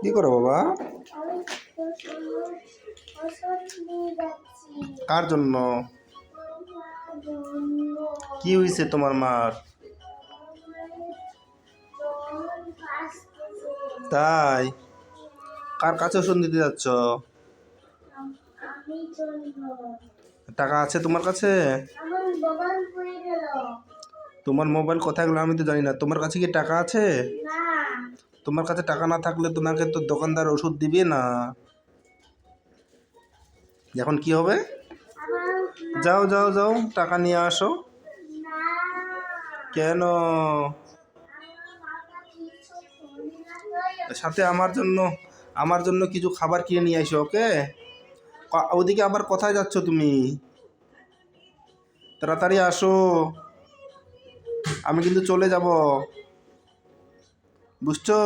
কি করো বাবা? কার জন্য? কি হয়েছে তোমার মার? তাই? কার কাছে ওষুধ দিতে যাচ্ছ? টাকা আছে তোমার কাছে? তোমার মোবাইল কোথায় গেলো আমি তো জানি না। তোমার কাছে কি টাকা আছে? তোমার কাছে টাকা না থাকলে তোমাকে তো দোকানদার ওষুধ দিবে না। এখন কি হবে? যাও যাও যাও, টাকা নিয়ে আসো। কেন? সাথে আমার জন্য কিছু খাবার কিনে নিয়ে আসো, ওকে? ওদিকে আবার কোথায় যাচ্ছ তুমি? তাড়াতাড়ি আসো, আমি কিন্তু চলে যাব, বুঝছো?